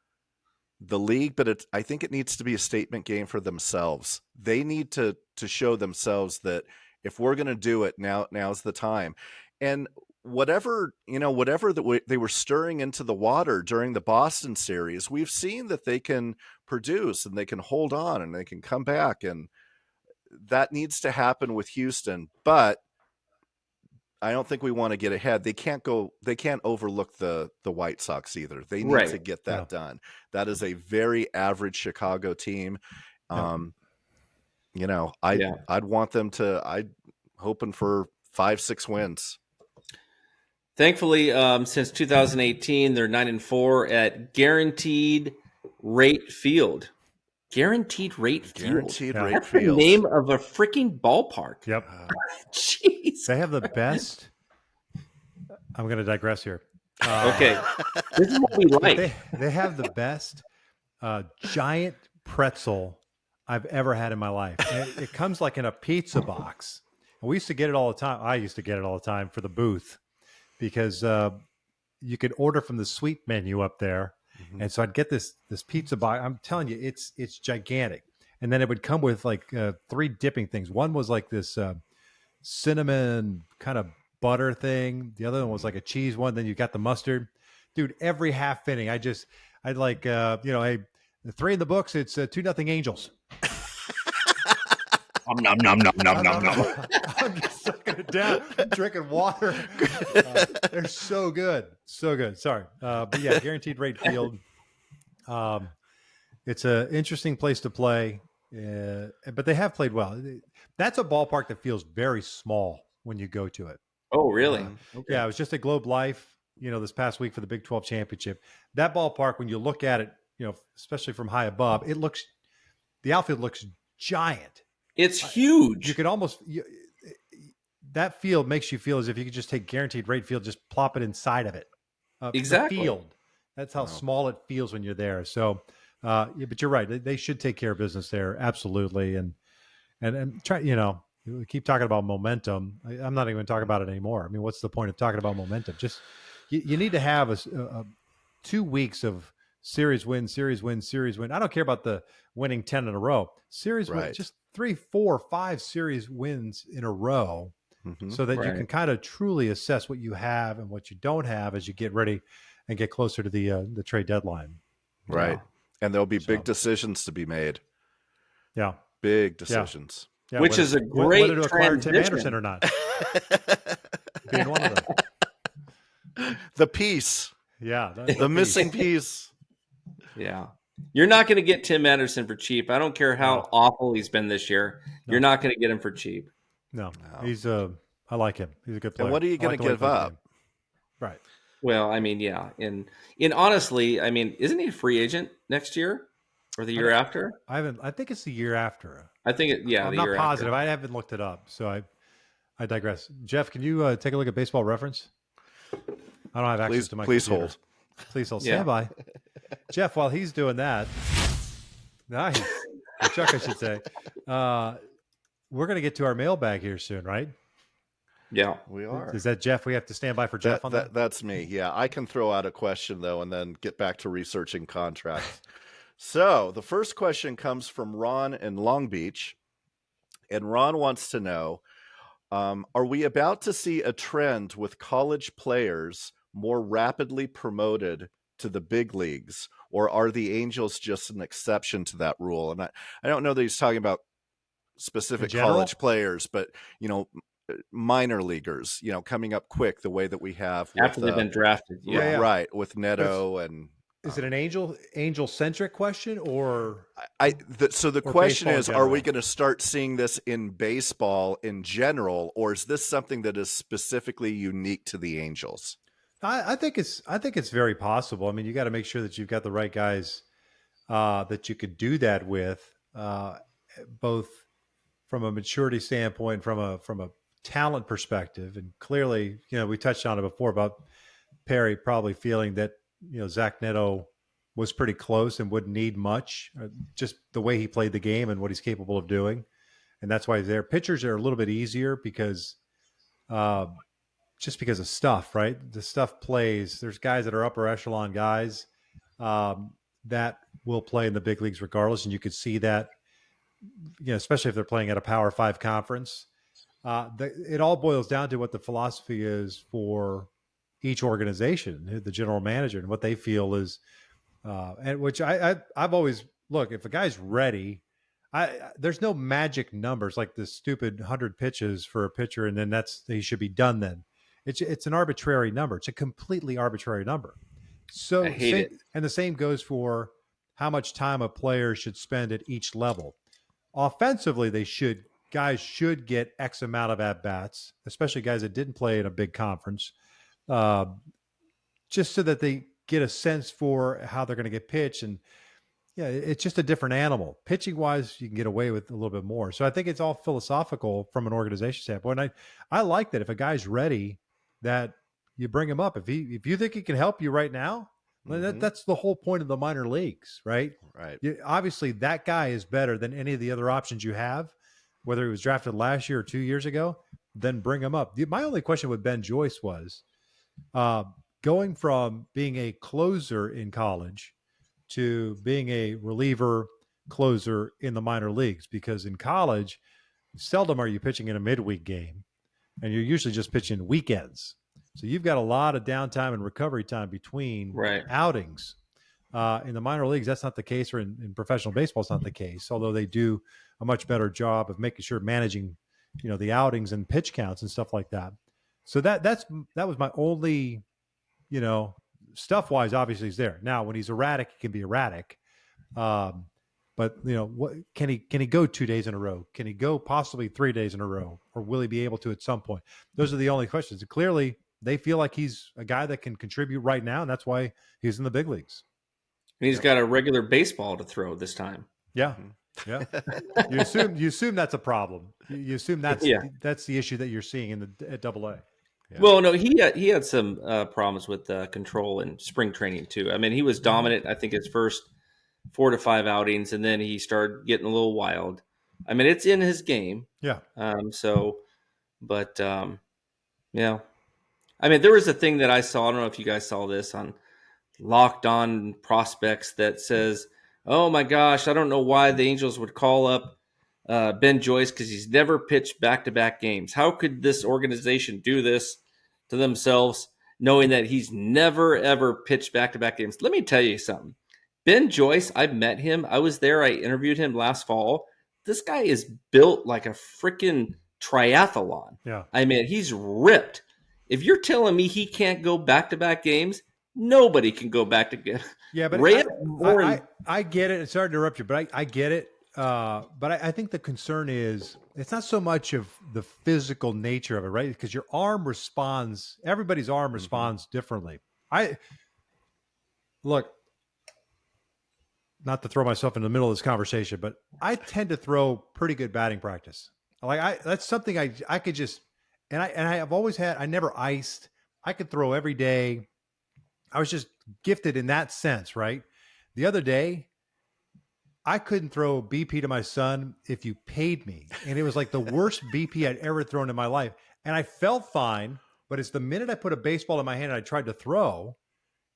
the league, but I think it needs to be a statement game for themselves. They need to show themselves that if we're going to do it, now's the time. And whatever that they were stirring into the water during the Boston series, we've seen that they can produce and they can hold on and they can come back, and that needs to happen with Houston. But I don't think we want to get ahead. They can't overlook the White Sox either. They need to get that done. That is a very average Chicago team. I'd want them to, hoping for 5-6 wins. Thankfully, since 2018, they're 9-4 at Guaranteed Rate Field. Guaranteed Rate Field. Guaranteed Rate That's Field. The name of a freaking ballpark. Yep. Jeez. They have the best. I'm going to digress here. Okay. This is what we like. They have the best giant pretzel I've ever had in my life. And it comes like in a pizza box. And we used to get it all the time. I used to get it all the time for the booth because you could order from the sweet menu up there. Mm-hmm. And so I'd get this pizza box. I'm telling you, it's gigantic. And then it would come with like 3 dipping things. One was like this cinnamon kind of butter thing. The other one was like a cheese one. Then you got the mustard. Dude, every half inning, I'd like, hey, 3 in the books. It's 2-0 Angels. Nom, nom, nom, nom, nom, nom. I'm just sucking it down. I'm drinking water. They're so good. So good. Sorry. But yeah, Guaranteed Rate Field. It's an interesting place to play, but they have played well. That's a ballpark that feels very small when you go to it. Oh, really? Okay. Yeah, it was just at Globe Life, this past week for the Big 12 championship. That ballpark, when you look at it, especially from high above, the outfield looks giant. It's huge. You could almost that field makes you feel as if you could just take Guaranteed Rate Field, just plop it inside of it. Exactly. The field. That's how small it feels when you're there. So, but you're right. They should take care of business there, absolutely. And try. We keep talking about momentum. I'm not even talking about it anymore. I mean, what's the point of talking about momentum? Just you need to have a 2 weeks of series win. I don't care about the winning 10 in a row. Series win, just 3, 4, 5 series wins in a row, so that you can kind of truly assess what you have and what you don't have as you get ready and get closer to the trade deadline. Right. And there'll be big decisions to be made. Yeah. Big decisions. Yeah, which is a great whether to acquire Tim Anderson or not. Being one of them. The piece. Yeah. The missing piece. Yeah. You're not going to get Tim Anderson for cheap. I don't care how awful he's been this year. No. You're not going to get him for cheap. No. He's I like him. He's a good player. And what are you going to give up? Right. Well, I mean, yeah. And honestly, I mean, isn't he a free agent next year or the year after? I think it's the year after. I think I'm not positive. I haven't looked it up, so I digress. Jeff, can you take a look at Baseball Reference? I don't have access to my computer. Please hold. Stand by. Jeff, while he's doing that, nice. Chuck, I should say. We're going to get to our mailbag here soon, right? Yeah, we are. Is that Jeff? We have to stand by for Jeff on that? That's me. Yeah, I can throw out a question, though, and then get back to researching contracts. So the first question comes from Ron in Long Beach. And Ron wants to know, are we about to see a trend with college players more rapidly promoted to the big leagues, or are the Angels just an exception to that rule? And I don't know that he's talking about specific college players, but, minor leaguers, coming up quick the way that we have after they've been drafted. Yeah. Right. With Neto and is it an angel centric question or so the question is, are we going to start seeing this in baseball in general, or is this something that is specifically unique to the Angels? I think it's very possible. I mean, you got to make sure that you've got the right guys that you could do that with, both from a maturity standpoint, from a talent perspective, and clearly, we touched on it before about Perry probably feeling that Zach Neto was pretty close and wouldn't need much, just the way he played the game and what he's capable of doing, and that's why he's there. Pitchers are a little bit easier because. Just because of stuff, right? The stuff plays. There's guys that are upper echelon guys that will play in the big leagues regardless, and you could see that, especially if they're playing at a Power 5 conference. It all boils down to what the philosophy is for each organization, the general manager, and what they feel is, and which I've always look. If a guy's ready, there's no magic numbers like the stupid 100 pitches for a pitcher, and then he should be done then. It's an arbitrary number. It's a completely arbitrary number. So, I hate it. And the same goes for how much time a player should spend at each level. Offensively, they should guys should get X amount of at-bats, especially guys that didn't play in a big conference, just so that they get a sense for how they're going to get pitched. And yeah, it's just a different animal. Pitching wise, you can get away with a little bit more. So I think it's all philosophical from an organization standpoint. And I like that if a guy's ready, that you bring him up. If you think he can help you right now, that's the whole point of the minor leagues, right? Right. Obviously, that guy is better than any of the other options you have, whether he was drafted last year or 2 years ago. Then bring him up. My only question with Ben Joyce was going from being a closer in college to being a reliever closer in the minor leagues, because in college, seldom are you pitching in a midweek game, and you're usually just pitching weekends. So you've got a lot of downtime and recovery time between outings. In the minor leagues, that's not the case, or in professional baseball, it's not the case, although they do a much better job of making sure managing, the outings and pitch counts and stuff like that. So that was my only, stuff wise, obviously he's there. Now, when he's erratic, he can be erratic. But what can he go 2 days in a row? Can he go possibly 3 days in a row, or will he be able to at some point? Those are the only questions. And clearly they feel like he's a guy that can contribute right now, and that's why he's in the big leagues. And he's got a regular baseball to throw this time. Yeah. Yeah. You assume that's a problem. You assume that's the issue that you're seeing at AA. Yeah. Well, no, he had some problems with control in spring training too. I mean, he was dominant, I think, his first 4 to 5 outings, and then he started getting a little wild. I mean, it's in his game. Yeah. Yeah. I mean, there was a thing that I saw. I don't know if you guys saw this on Locked On Prospects that says, "Oh my gosh, I don't know why the Angels would call up Ben Joyce because he's never pitched back-to-back games. How could this organization do this to themselves, knowing that he's never, ever pitched back-to-back games?" Let me tell you something. Ben Joyce, I've met him. I was there. I interviewed him last fall. This guy is built like a freaking triathlon. Yeah. I mean, he's ripped. If you're telling me he can't go back-to-back games, nobody can go back to get. Yeah, but I get it. Sorry to interrupt you, but I get it. But I think the concern is it's not so much of the physical nature of it, right? Because your arm responds. Everybody's arm responds differently. Look, not to throw myself in the middle of this conversation, but I tend to throw pretty good batting practice. That's something I could just, and I have always had. I never iced. I could throw every day. I was just gifted in that sense, right? The other day, I couldn't throw BP to my son if you paid me. And it was like the worst BP I'd ever thrown in my life. And I felt fine, but it's the minute I put a baseball in my hand and I tried to throw,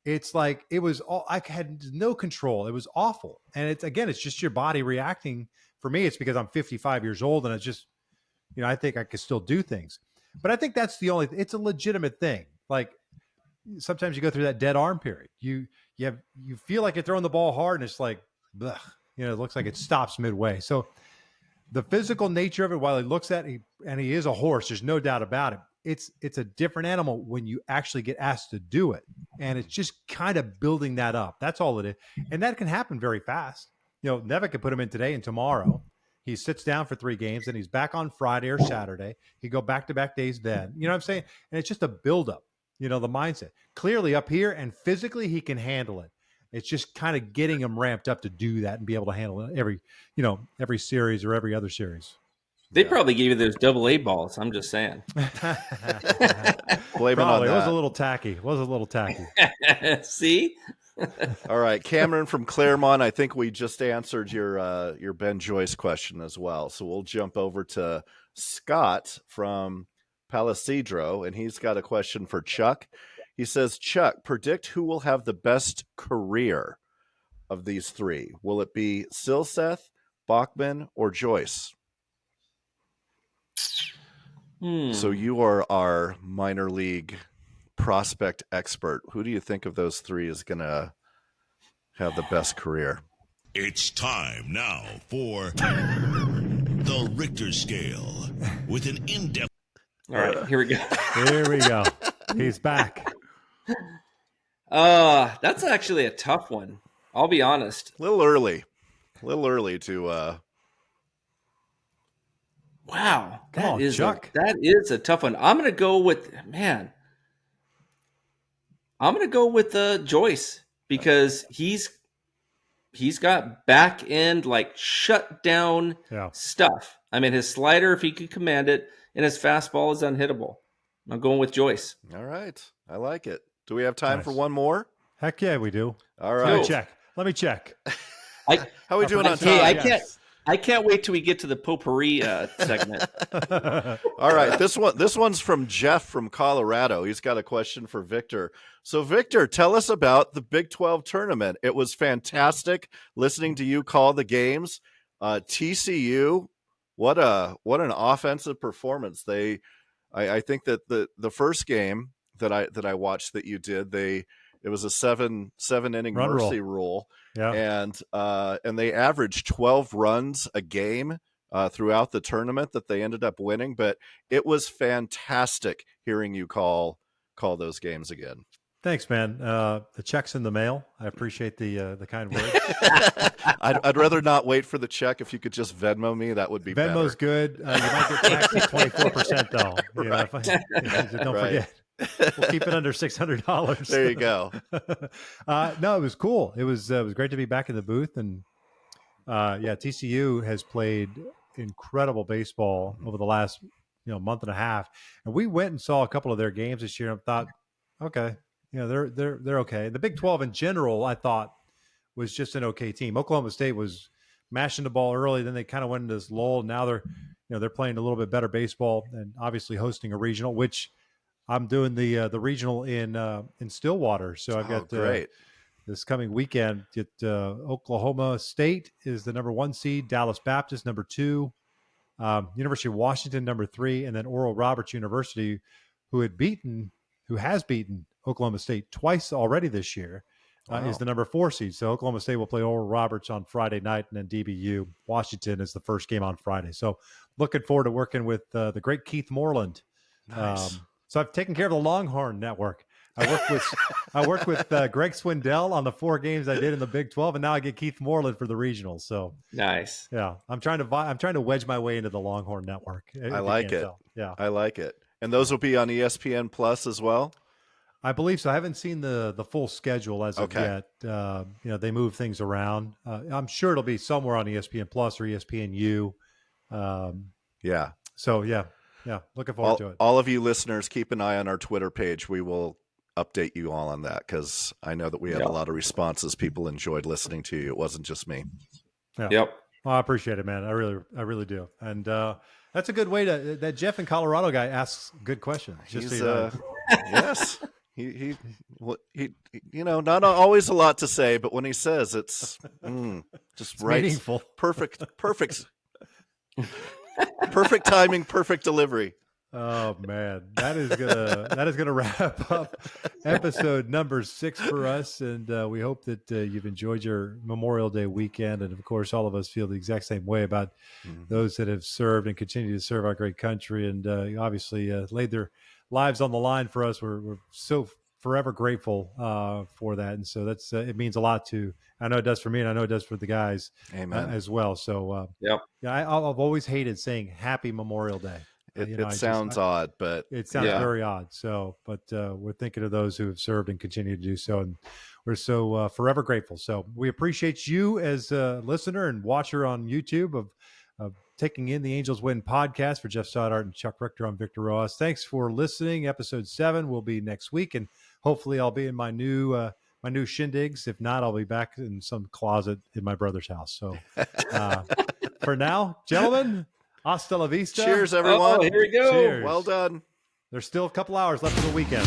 it's like it was all, I had no control. It was awful. And it's just your body reacting. For me, it's because I'm 55 years old and it's just, I think I could still do things. But I think that's it's a legitimate thing. Like, sometimes you go through that dead arm period. You feel like you're throwing the ball hard, and it's like, blech, it looks like it stops midway. So the physical nature of it, while he looks at it, and he is a horse, there's no doubt about it. It's a different animal when you actually get asked to do it, and it's just kind of building that up. That's all it is, and that can happen very fast. Nevin could put him in today and tomorrow. He sits down for 3 games, and he's back on Friday or Saturday. He go back-to-back days then. You know what I'm saying? And it's just a buildup. The mindset. Clearly up here and physically he can handle it. It's just kind of getting him ramped up to do that and be able to handle it every series or every other series. They probably gave you those AA balls. I'm just saying. Blame it on that. It was a little tacky. See? All right. Cameron from Claremont, I think we just answered your Ben Joyce question as well. So we'll jump over to Scott from Palisadro, and he's got a question for Chuck. He says, Chuck, predict who will have the best career of these 3. Will it be Silseth, Bachman, or Joyce? So you are our minor league prospect expert. Who do you think of those 3 is going to have the best career? It's time now for the Richter Scale with an in-depth. All right, here we go. Here we go. He's back. That's actually a tough one. I'll be honest. A little early to. Wow, That is a tough one. I'm going to go with Joyce, because he's got back end like shut down stuff. I mean, his slider, if he could command it, and his fastball is unhittable. I'm going with Joyce. All right, I like it. Do we have time for one more? Heck yeah, we do. All right, let me check. How are we doing on time? Hey, I can't wait till we get to the potpourri segment. All right, this one's from Jeff from Colorado. He's got a question for Victor. So, Victor, tell us about the Big 12 tournament. It was fantastic listening to you call the games. TCU, what an offensive performance. I think that the first game that I watched that you did, it was a seven inning mercy rule. Yeah. And they averaged 12 runs a game throughout the tournament that they ended up winning. But it was fantastic hearing you call those games again. Thanks, man. The check's in the mail. I appreciate the kind words. I'd rather not wait for the check. If you could just Venmo me, that would be Venmo's better. good. You might get taxed at 24% though. You know, don't forget. We'll keep it under $600. There you go. No, it was cool. It was great to be back in the booth, and TCU has played incredible baseball over the last month and a half, and we went and saw a couple of their games this year and thought, okay, they're okay. The Big 12 in general, I thought, was just an okay team. Oklahoma State was mashing the ball early, then they kind of went into this lull. Now they're playing a little bit better baseball, and obviously hosting a regional, which I'm doing the regional in Stillwater. So I've got this coming weekend. Oklahoma State is the number 1 seed, Dallas Baptist number 2, University of Washington number 3, and then Oral Roberts University, who has beaten Oklahoma State twice already this year, is the number 4 seed. So Oklahoma State will play Oral Roberts on Friday night, and then DBU Washington is the first game on Friday. So looking forward to working with the great Keith Moreland. Nice. So I've taken care of the Longhorn Network. I worked with Greg Swindell on the 4 games I did in the Big 12, and now I get Keith Moreland for the regionals. So nice. Yeah, I'm trying to wedge my way into the Longhorn Network. I like it. Yeah, I like it. And those will be on ESPN Plus as well. I believe so. I haven't seen the full schedule as of yet. They move things around. I'm sure it'll be somewhere on ESPN Plus or ESPNU. Yeah. So yeah, looking forward to it. All of you listeners, keep an eye on our Twitter page. We will update you all on that, because I know that we had a lot of responses. People enjoyed listening to you. It wasn't just me. Yeah. Yep. Well, I appreciate it, man. I really do. And that's a good way that Jeff in Colorado guy asks good questions. Yes. He not always a lot to say, but when he says, it's just right. Meaningful. Perfect timing, perfect delivery. Oh man, that is gonna wrap up episode number 6 for us, and we hope that you've enjoyed your Memorial Day weekend. And of course, all of us feel the exact same way about those that have served and continue to serve our great country, and obviously laid their lives on the line for us. We're so forever grateful for that, and so that's it means a lot to. I know it does for me, and I know it does for the guys as well. So I've always hated saying Happy Memorial Day. It sounds odd, but it sounds very odd. So, but we're thinking of those who have served and continue to do so, and we're so forever grateful. So we appreciate you as a listener and watcher on YouTube of taking in the Angels Win podcast. For Geoff Stoddart and Chuck Richter, I'm Victor Rojas. Thanks for listening. Episode 7 will be next week, and hopefully I'll be in my new shindigs. If not, I'll be back in some closet in my brother's house. So for now, gentlemen, hasta la vista. Cheers, everyone. Oh, here we go. Cheers. Well done. There's still a couple hours left of the weekend.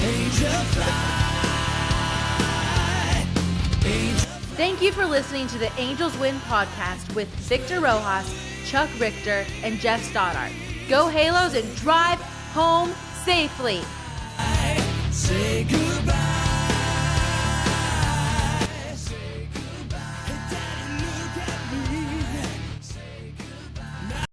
Thank you for listening to the Angels Win podcast with Victor Rojas, Chuck Richter, and Geoff Stoddart. Go Halos and drive home safely. Say